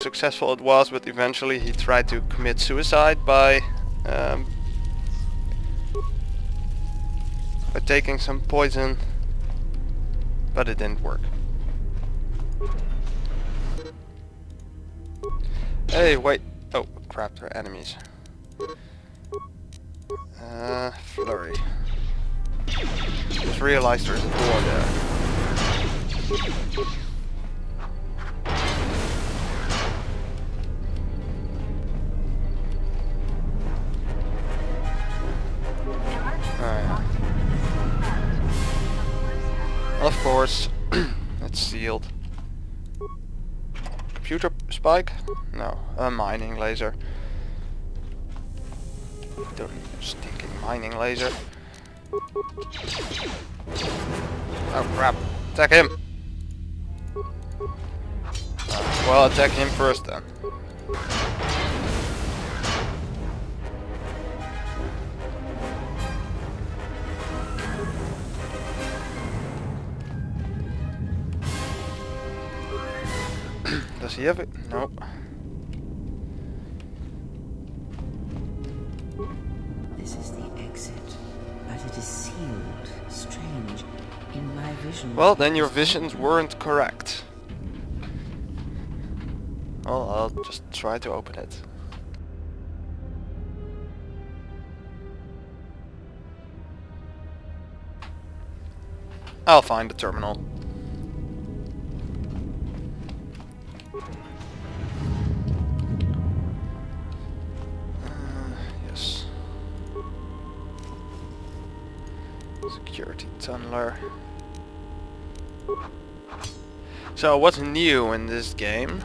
successful it was, but eventually he tried to commit suicide by taking some poison, but it didn't work. Hey, wait. Oh, crap, they're enemies. Flurry. Just realized there's a door there. Of course, it's sealed. Computer spike? No, a mining laser. Don't need a stinking mining laser. Oh crap, attack him! Well, attack him first then. Does he have it? Nope. This is the exit, but it is sealed. Strange. In my vision. Well, then your visions weren't correct. Well, I'll just try to open it. I'll find the terminal. Yes. Security tunneler. So what's new in this game?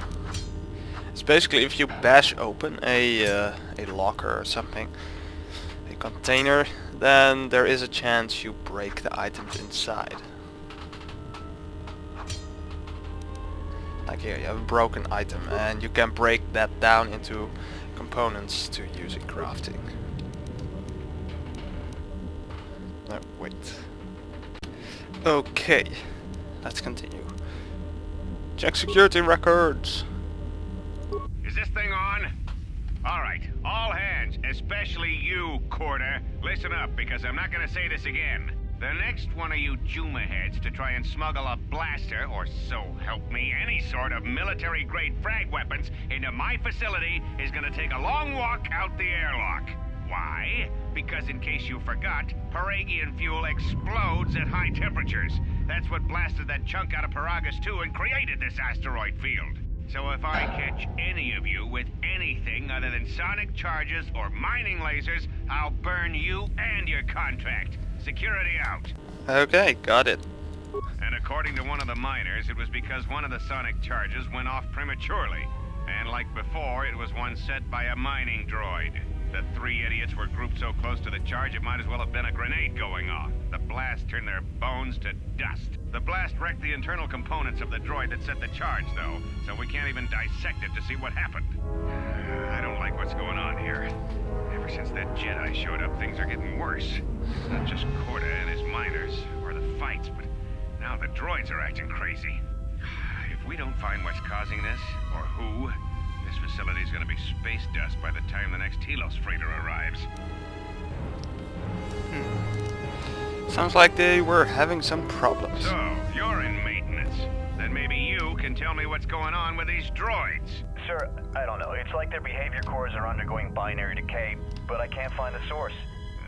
It's basically if you bash open a locker or something, a container, then there is a chance you break the items inside. Like here, you have a broken item and you can break that down into components to use in crafting. No, wait. Okay, let's continue. Check security records. Is this thing on? Alright, all hands, especially you, Corder. Listen up, because I'm not gonna say this again. The next one of you Juma heads to try and smuggle a blaster, or so help me, any sort of military-grade frag weapons into my facility is gonna take a long walk out the airlock. Why? Because in case you forgot, Paragian fuel explodes at high temperatures. That's what blasted that chunk out of Paragus 2 and created this asteroid field. So if I catch any of you with anything other than sonic charges or mining lasers, I'll burn you and your contract. Security out. Okay, got it. And according to one of the miners, it was because one of the sonic charges went off prematurely. And like before, it was one set by a mining droid. The three idiots were grouped so close to the charge it might as well have been a grenade going off. The blast turned their bones to dust. The blast wrecked the internal components of the droid that set the charge, though, so we can't even dissect it to see what happened. I don't like what's going on here. Ever since that Jedi showed up, things are getting worse. It's not just Corda and his miners, or the fights, but now the droids are acting crazy. If we don't find what's causing this, or who, this facility's gonna be space dust by the time the next Telos freighter arrives. Sounds like they were having some problems. So, you're in maintenance. Then maybe you can tell me what's going on with these droids. Sir, I don't know. It's like their behavior cores are undergoing binary decay, but I can't find the source.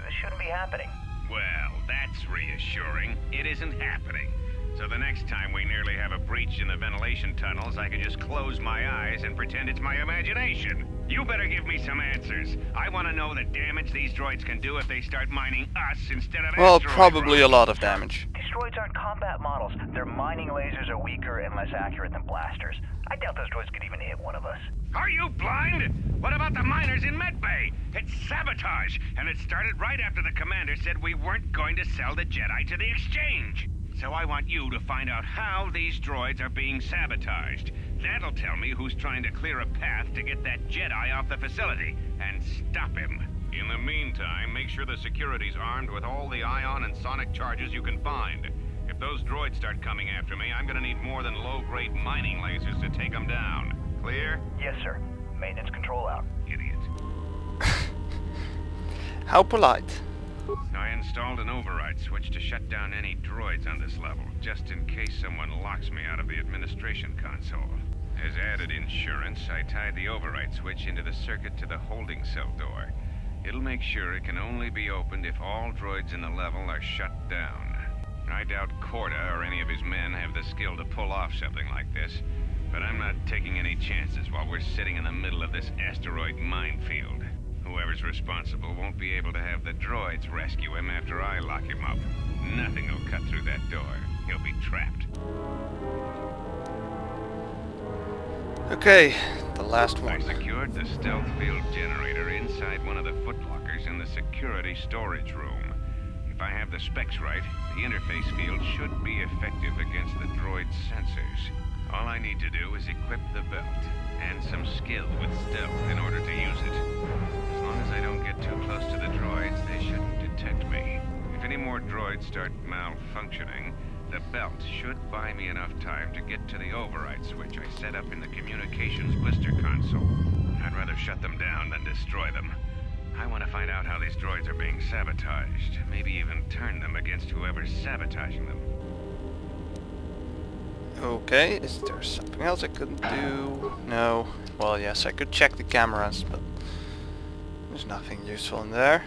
This shouldn't be happening. Well, that's reassuring. It isn't happening. So the next time we nearly have a breach in the ventilation tunnels, I can just close my eyes and pretend it's my imagination. You better give me some answers. I want to know the damage these droids can do if they start mining us instead of Well, asteroid probably a rocks. lot of damage. These droids aren't combat models. Their mining lasers are weaker and less accurate than blasters. I doubt those droids could even hit one of us. Are you blind? What about the miners in Medbay? It's sabotage, and it started right after the commander said we weren't going to sell the Jedi to the exchange. So I want you to find out how these droids are being sabotaged. That'll tell me who's trying to clear a path to get that Jedi off the facility, and stop him. In the meantime, make sure the security's armed with all the ion and sonic charges you can find. If those droids start coming after me, I'm gonna need more than low-grade mining lasers to take them down. Clear? Yes, sir. Maintenance control out. Idiot. How polite. I installed an override switch to shut down any droids on this level, just in case someone locks me out of the administration console. As added insurance, I tied the override switch into the circuit to the holding cell door. It'll make sure it can only be opened if all droids in the level are shut down. I doubt Corda or any of his men have the skill to pull off something like this, but I'm not taking any chances while we're sitting in the middle of this asteroid minefield. Whoever's responsible won't be able to have the droids rescue him after I lock him up. Nothing will cut through that door. He'll be trapped. Okay, the last I one. secured the stealth field generator inside one of the footlockers in the security storage room. If I have the specs right, the interface field should be effective against the droid's sensors. All I need to do is equip the belt, and some skill with stealth in order to use it. As long as I don't get too close to the droids, they shouldn't detect me. If any more droids start malfunctioning, the belt should buy me enough time to get to the override switch I set up in the communications blister console. I'd rather shut them down than destroy them. I want to find out how these droids are being sabotaged, maybe even turn them against whoever's sabotaging them. Okay, is there something else I could do? No. Well, yes, I could check the cameras, but there's nothing useful in there.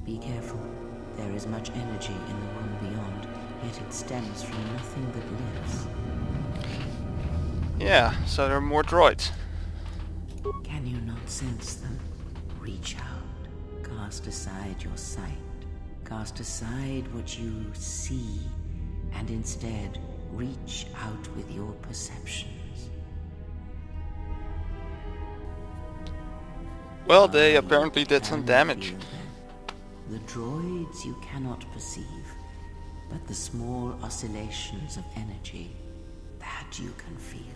Be careful. There is much energy in the room beyond, yet it stems from nothing that lives. Yeah, so there are more droids. Can you not sense them? Reach out. Cast aside your sight. Cast aside what you see, and instead reach out with your perceptions. Well, they apparently did some damage. Feel them. The droids you cannot perceive, but the small oscillations of energy, that you can feel,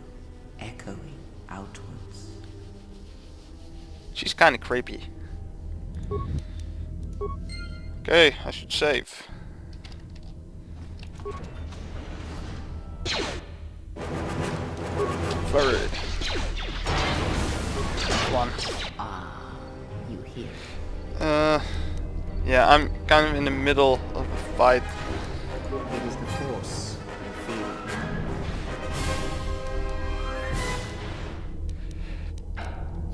echoing outwards. She's kinda creepy. Okay, I should save. Third. One. Ah, you hear. Yeah, I'm kind of in the middle of a fight. It is the force you feel.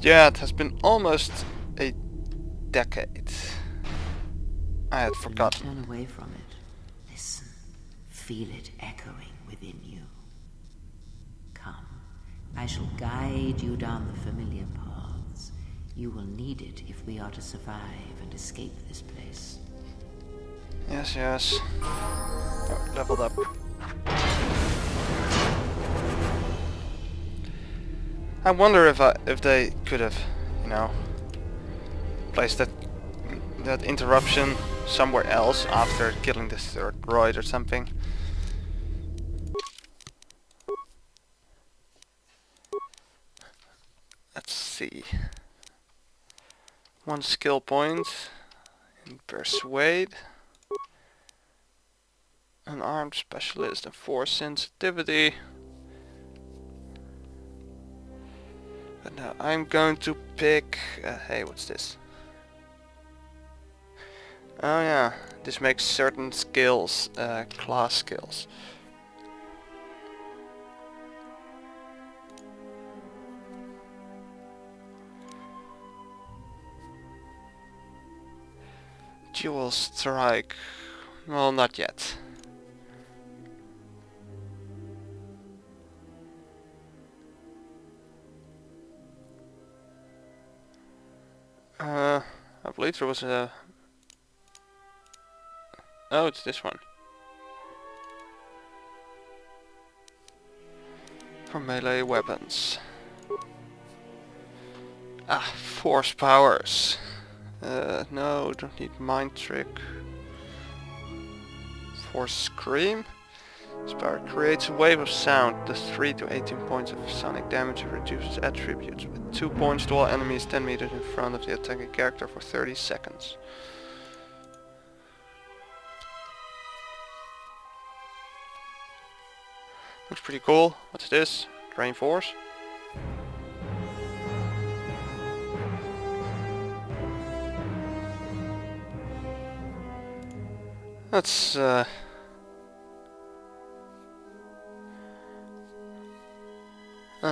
Yeah, it has been almost a decade. I had Do not forgotten. turn away from it. Listen. Feel it echoing within you. Come. I shall guide you down the familiar paths. You will need it if we are to survive and escape this place. Yes, yes. Oh, leveled up. I wonder if they could have, you know, placed that interruption somewhere else after killing the third droid or something. Let's see. 1 skill point in Persuade. An armed specialist and force sensitivity. But now I'm going to pick... hey, what's this? Oh yeah, this makes certain skills, class skills. Dual strike. Well, not yet. I believe there was a... Oh, it's this one. For melee weapons. Ah, force powers. No, don't need mind trick. Force scream. This power creates a wave of sound, does 3 to 18 points of sonic damage and reduces attributes with 2 points to all enemies 10 meters in front of the attacking character for 30 seconds. Looks pretty cool. What's this? Drain Force? That's that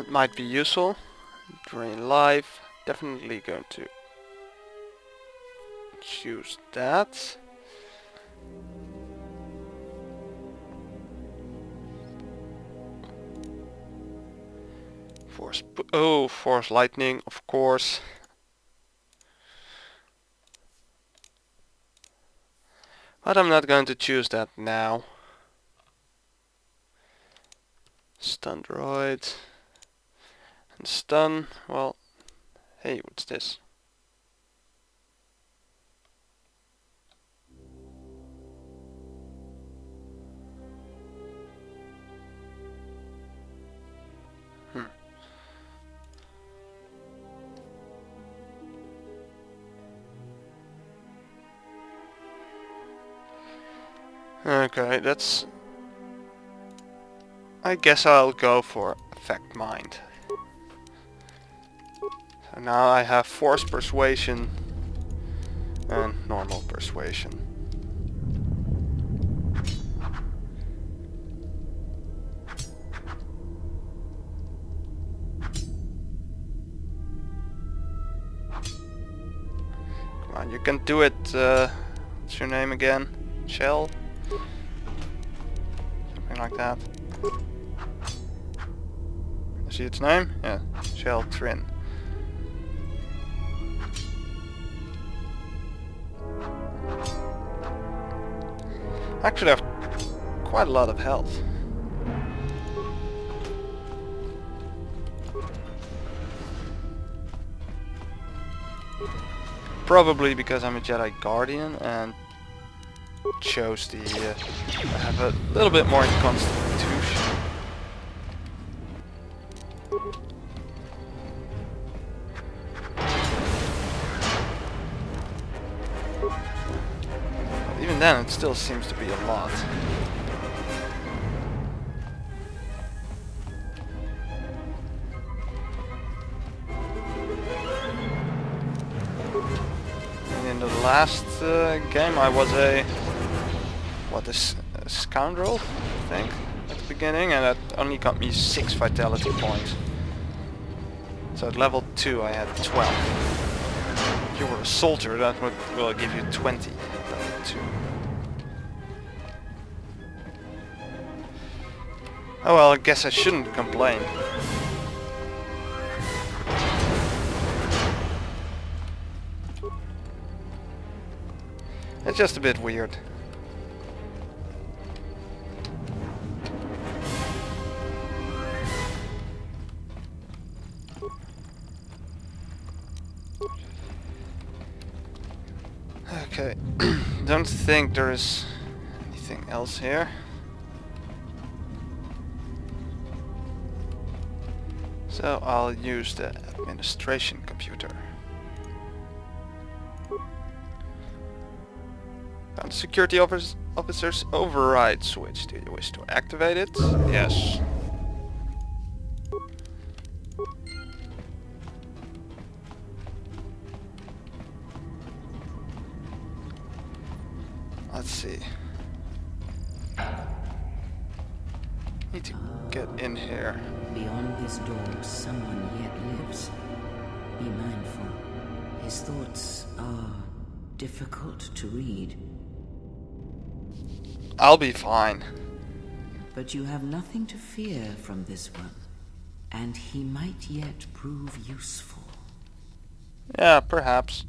might be useful. Drain Life. Definitely going to choose that. Force Lightning, of course. But I'm not going to choose that now. Stun Droid. And stun, well, hey, what's this? Okay, that's... I guess I'll go for Affect Mind. So now I have Force Persuasion and Normal Persuasion. Come on, you can do it. What's your name again? Shell? Something like that. See its name? Yeah, Shell Trin. Actually, I have quite a lot of health. Probably because I'm a Jedi Guardian and chose the... I have a little bit more in Constitution. But even then, it still seems to be a lot. And in the last game, I was a scoundrel, I think, at the beginning, and that only got me 6 vitality points. So at level 2 I had 12. If you were a soldier, that will give you 20 at level 2. Oh well, I guess I shouldn't complain. It's just a bit weird. Okay, don't think there is anything else here. So I'll use the administration computer. Found security officer's override switch. Do you wish to activate it? Yes. Let's see. Need to get in here. Beyond this door, someone yet lives. Be mindful. His thoughts are difficult to read. I'll be fine. But you have nothing to fear from this one. And he might yet prove useful. Yeah, perhaps.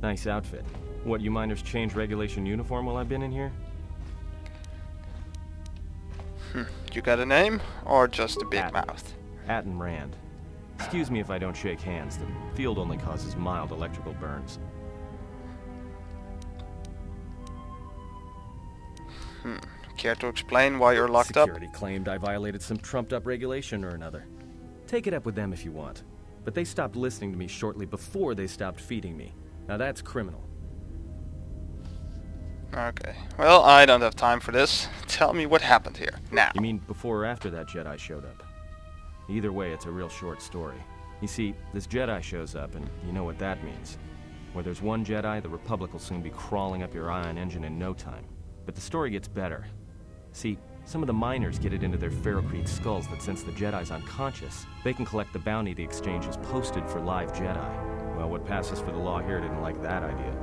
Nice outfit. What, you miners change regulation uniform while I've been in here? You got a name? Or just a big mouth? Atten Rand. Excuse me if I don't shake hands. The field only causes mild electrical burns. Care to explain why you're locked up? Security claimed I violated some trumped-up regulation or another. Take it up with them if you want. But they stopped listening to me shortly before they stopped feeding me. Now that's criminal. Okay. Well, I don't have time for this. Tell me what happened here, now. You mean before or after that Jedi showed up? Either way, it's a real short story. You see, this Jedi shows up, and you know what that means. Where there's one Jedi, the Republic will soon be crawling up your ion engine in no time. But the story gets better. See, some of the miners get it into their ferrocrete skulls that since the Jedi's unconscious, they can collect the bounty the exchange has posted for live Jedi. Well, what passes for the law here didn't like that idea.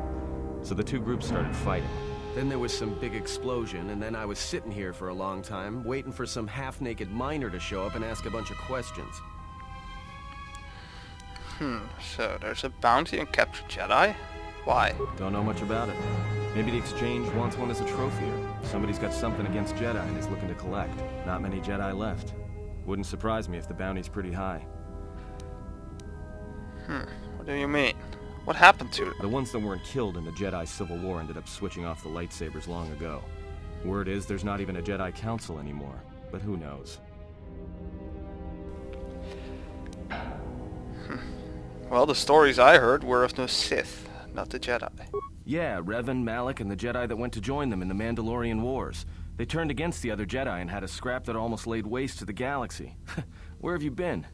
So the two groups started fighting. Then there was some big explosion, and then I was sitting here for a long time, waiting for some half-naked miner to show up and ask a bunch of questions. So there's a bounty on captured Jedi? Why? Don't know much about it. Maybe the exchange wants one as a trophy, or somebody's got something against Jedi and is looking to collect. Not many Jedi left. Wouldn't surprise me if the bounty's pretty high. What do you mean? What happened to them? The ones that weren't killed in the Jedi Civil War ended up switching off the lightsabers long ago. Word is there's not even a Jedi Council anymore, but who knows? Well, the stories I heard were of the Sith, not the Jedi. Yeah, Revan, Malak, and the Jedi that went to join them in the Mandalorian Wars. They turned against the other Jedi and had a scrap that almost laid waste to the galaxy. Where have you been?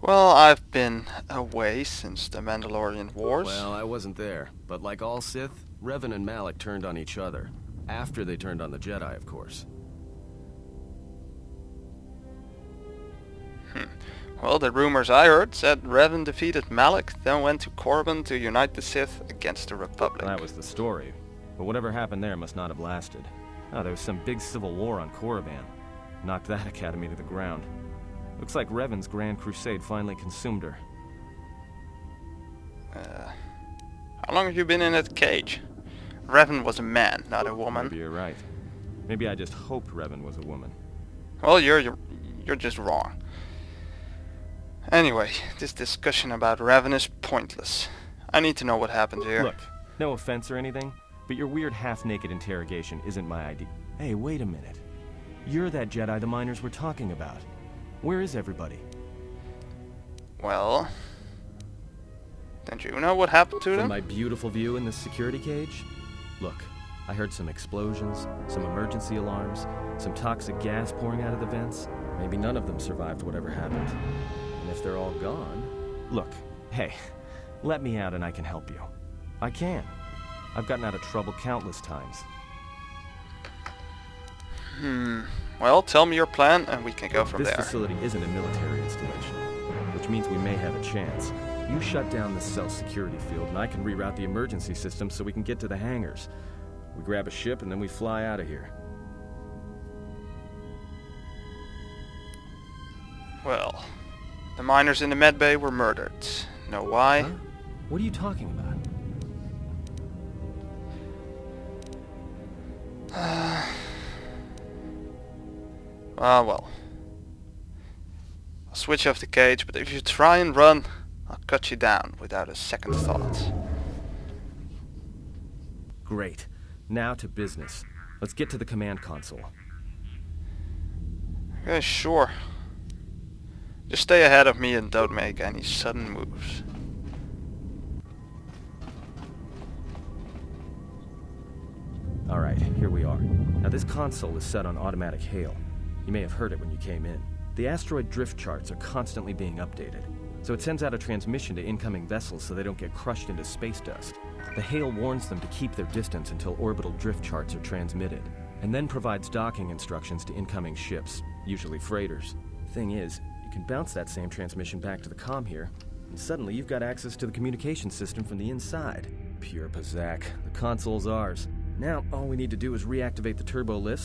Well, I've been away since the Mandalorian Wars. Well, I wasn't there, but like all Sith, Revan and Malak turned on each other. After they turned on the Jedi, of course. Well, the rumors I heard said Revan defeated Malak, then went to Korriban to unite the Sith against the Republic. That was the story. But whatever happened there must not have lasted. Oh, there was some big civil war on Korriban. Knocked that academy to the ground. Looks like Revan's Grand Crusade finally consumed her. How long have you been in that cage? Revan was a man, not a woman. Maybe you're right. Maybe I just hoped Revan was a woman. Well, you're just wrong. Anyway, this discussion about Revan is pointless. I need to know what happened here. Look, no offense or anything, but your weird half-naked interrogation isn't my idea. Hey, wait a minute. You're that Jedi the miners were talking about. Where is everybody? Well, don't you know what happened to From them? my beautiful view in this security cage? Look, I heard some explosions, some emergency alarms, some toxic gas pouring out of the vents. Maybe none of them survived whatever happened. And if they're all gone... Look, hey, let me out and I can help you. I can. I've gotten out of trouble countless times. Well, tell me your plan and we can go from This there. facility isn't a military installation, which means we may have a chance. You shut down this cell security field and I can reroute the emergency system so we can get to the hangars. We grab a ship and then we fly out of here. Well, the miners in the med bay were murdered. Know why? Huh? What are you talking about? Well. I'll switch off the cage, but if you try and run, I'll cut you down without a second thought. Great. Now to business. Let's get to the command console. Okay, sure. Just stay ahead of me and don't make any sudden moves. Alright, here we are. Now this console is set on automatic hail. You may have heard it when you came in. The asteroid drift charts are constantly being updated, so it sends out a transmission to incoming vessels so they don't get crushed into space dust. The hail warns them to keep their distance until orbital drift charts are transmitted, and then provides docking instructions to incoming ships, usually freighters. Thing is, you can bounce that same transmission back to the comm here, and suddenly you've got access to the communication system from the inside. Pure pizzazz. The console's ours. Now, all we need to do is reactivate the turbo lifts,